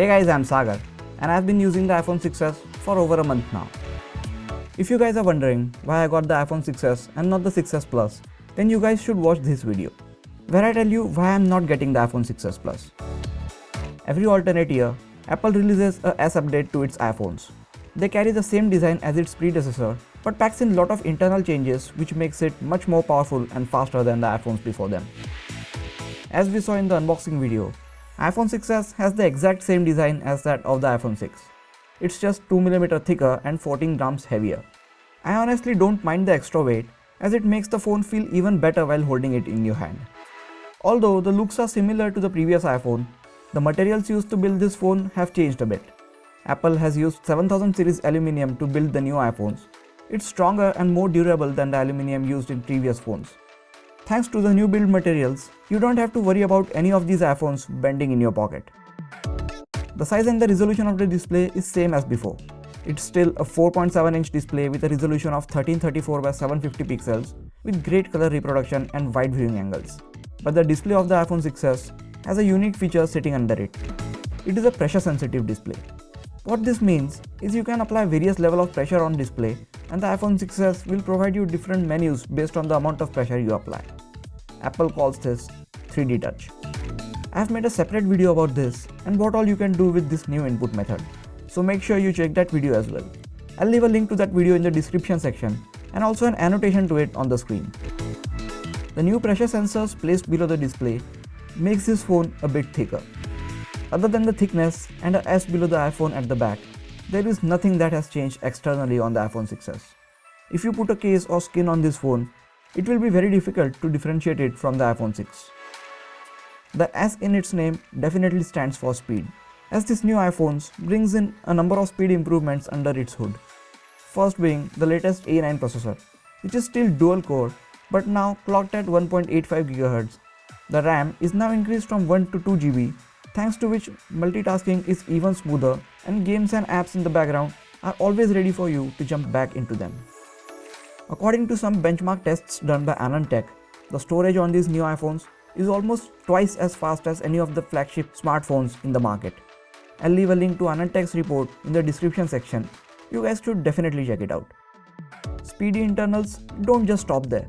Hey guys, I'm Sagar and I've been using the iPhone 6s for over a month now. If you guys are wondering why I got the iPhone 6s and not the 6s Plus, then you guys should watch this video, where I tell you why I'm not getting the iPhone 6s Plus. Every alternate year, Apple releases a S update to its iPhones. They carry the same design as its predecessor, but packs in a lot of internal changes which makes it much more powerful and faster than the iPhones before them. As we saw in the unboxing video, iPhone 6s has the exact same design as that of the iPhone 6. It's just 2mm thicker and 14 grams heavier. I honestly don't mind the extra weight, as it makes the phone feel even better while holding it in your hand. Although the looks are similar to the previous iPhone, the materials used to build this phone have changed a bit. Apple has used 7000 series aluminum to build the new iPhones. It's stronger and more durable than the aluminum used in previous phones. Thanks to the new build materials, you don't have to worry about any of these iPhones bending in your pocket. The size and the resolution of the display is same as before. It's still a 4.7-inch display with a resolution of 1334 by 750 pixels with great color reproduction and wide viewing angles. But the display of the iPhone 6s has a unique feature sitting under it. It is a pressure sensitive display. What this means is you can apply various levels of pressure on display and the iPhone 6s will provide you different menus based on the amount of pressure you apply. Apple calls this 3D touch. I have made a separate video about this and what all you can do with this new input method. So make sure you check that video as well. I'll leave a link to that video in the description section and also an annotation to it on the screen. The new pressure sensors placed below the display makes this phone a bit thicker. Other than the thickness and a S below the iPhone at the back, there is nothing that has changed externally on the iPhone 6s. If you put a case or skin on this phone, it will be very difficult to differentiate it from the iPhone 6. The S in its name definitely stands for speed, as this new iPhones brings in a number of speed improvements under its hood. First being the latest A9 processor, which is still dual core but now clocked at 1.85 GHz. The RAM is now increased from 1 to 2 GB, thanks to which multitasking is even smoother and games and apps in the background are always ready for you to jump back into them. According to some benchmark tests done by AnandTech, the storage on these new iPhones is almost twice as fast as any of the flagship smartphones in the market. I'll leave a link to AnandTech's report in the description section. You guys should definitely check it out. Speedy internals don't just stop there.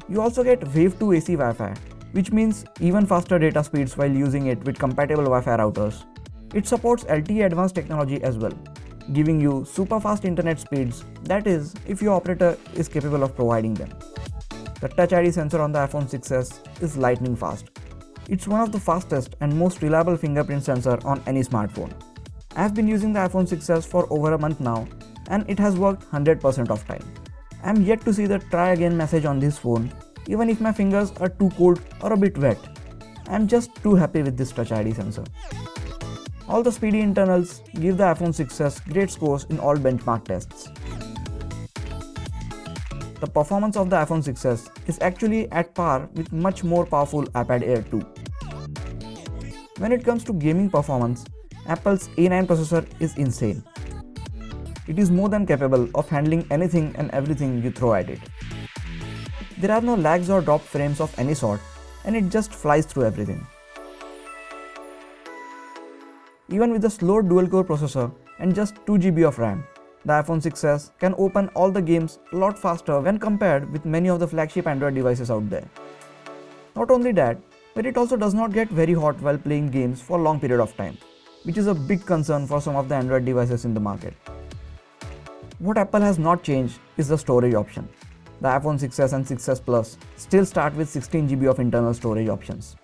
You also get Wave 2 AC Wi-Fi, which means even faster data speeds while using it with compatible Wi-Fi routers. It supports LTE advanced technology as well, giving you super fast internet speeds, that is, if your operator is capable of providing them. The Touch ID sensor on the iPhone 6s is lightning fast. It's one of the fastest and most reliable fingerprint sensor on any smartphone. I have been using the iPhone 6s for over a month now and it has worked 100% of time. I am yet to see the try again message on this phone, even if my fingers are too cold or a bit wet. I am just too happy with this Touch ID sensor. All the speedy internals give the iPhone 6s great scores in all benchmark tests. The performance of the iPhone 6s is actually at par with much more powerful iPad Air 2. When it comes to gaming performance, Apple's A9 processor is insane. It is more than capable of handling anything and everything you throw at it. There are no lags or drop frames of any sort, and it just flies through everything. Even with a slow dual-core processor and just 2 GB of RAM, the iPhone 6s can open all the games a lot faster when compared with many of the flagship Android devices out there. Not only that, but it also does not get very hot while playing games for a long period of time, which is a big concern for some of the Android devices in the market. What Apple has not changed is the storage option. The iPhone 6s and 6s Plus still start with 16 GB of internal storage options.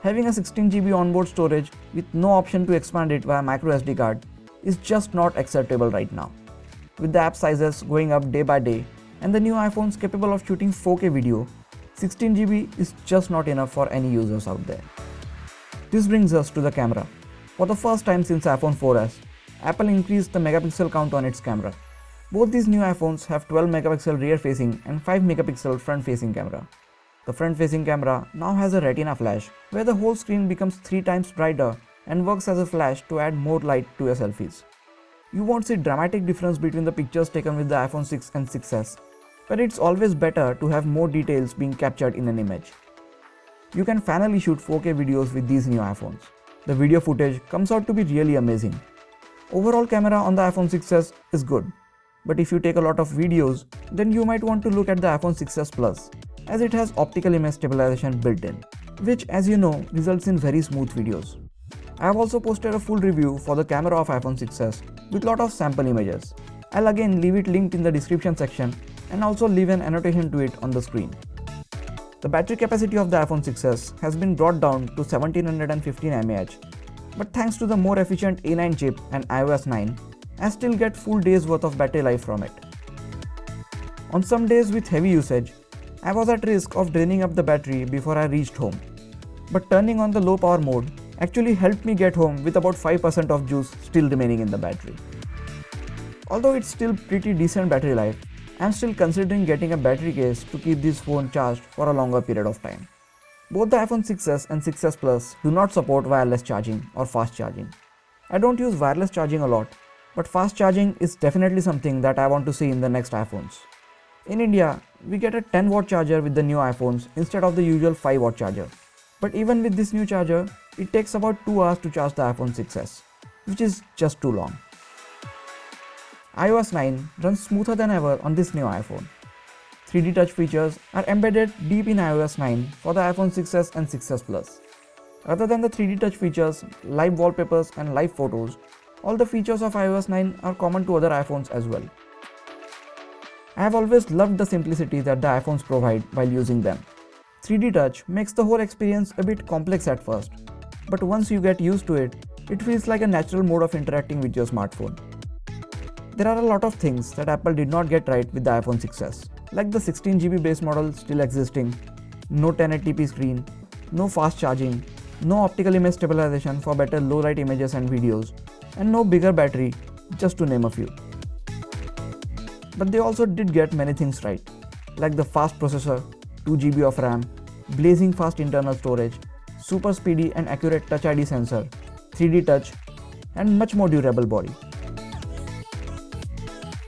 Having a 16 GB onboard storage with no option to expand it via microSD card is just not acceptable right now. With the app sizes going up day by day and the new iPhones capable of shooting 4K video, 16 GB is just not enough for any users out there. This brings us to the camera. For the first time since iPhone 4S, Apple increased the megapixel count on its camera. Both these new iPhones have 12 megapixel rear facing and 5 megapixel front facing camera. The front facing camera now has a retina flash where the whole screen becomes 3 times brighter and works as a flash to add more light to your selfies. You won't see dramatic difference between the pictures taken with the iPhone 6 and 6s, but it's always better to have more details being captured in an image. You can finally shoot 4K videos with these new iPhones. The video footage comes out to be really amazing. Overall camera on the iPhone 6s is good, but if you take a lot of videos, then you might want to look at the iPhone 6s Plus, as it has optical image stabilization built in, which as you know results in very smooth videos. I have also posted a full review for the camera of iPhone 6s with lot of sample images. I'll again leave it linked in the description section and also leave an annotation to it on the screen. The battery capacity of the iPhone 6s has been brought down to 1715 mAh, but thanks to the more efficient A9 chip and iOS 9, I still get full day's worth of battery life from it. On some days with heavy usage, I was at risk of draining up the battery before I reached home, but turning on the low power mode actually helped me get home with about 5% of juice still remaining in the battery. Although it's still pretty decent battery life, I'm still considering getting a battery case to keep this phone charged for a longer period of time. Both the iPhone 6s and 6s Plus do not support wireless charging or fast charging. I don't use wireless charging a lot, but fast charging is definitely something that I want to see in the next iPhones. In India, we get a 10-watt charger with the new iPhones instead of the usual 5-watt charger. But even with this new charger, it takes about 2 hours to charge the iPhone 6s, which is just too long. iOS 9 runs smoother than ever on this new iPhone. 3D touch features are embedded deep in iOS 9 for the iPhone 6s and 6s Plus. Other than the 3D touch features, live wallpapers and live photos, all the features of iOS 9 are common to other iPhones as well. I have always loved the simplicity that the iPhones provide while using them. 3D touch makes the whole experience a bit complex at first, but once you get used to it, it feels like a natural mode of interacting with your smartphone. There are a lot of things that Apple did not get right with the iPhone 6s, like the 16GB base model still existing, no 1080p screen, no fast charging, no optical image stabilization for better low light images and videos, and no bigger battery, just to name a few. But they also did get many things right, like the fast processor, 2GB of RAM, blazing fast internal storage, super speedy and accurate Touch ID sensor, 3D touch, and much more durable body.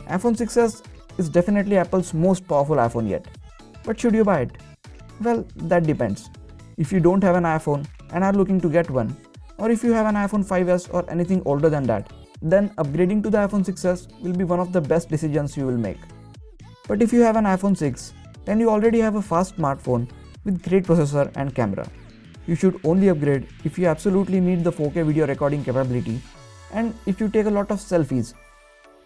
iPhone 6s is definitely Apple's most powerful iPhone yet. But should you buy it? Well, that depends. If you don't have an iPhone and are looking to get one, or if you have an iPhone 5s or anything older than that, then upgrading to the iPhone 6s will be one of the best decisions you will make. But if you have an iPhone 6, then you already have a fast smartphone with great processor and camera. You should only upgrade if you absolutely need the 4K video recording capability and if you take a lot of selfies.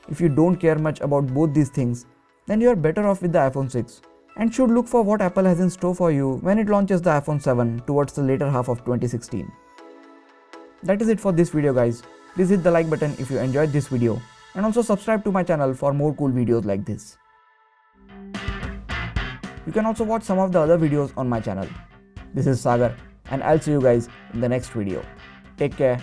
If you don't care much about both these things, then you are better off with the iPhone 6 and should look for what Apple has in store for you when it launches the iPhone 7 towards the later half of 2016. That is it for this video guys. Please hit the like button if you enjoyed this video and also subscribe to my channel for more cool videos like this. You can also watch some of the other videos on my channel. This is Sagar and I'll see you guys in the next video. Take care.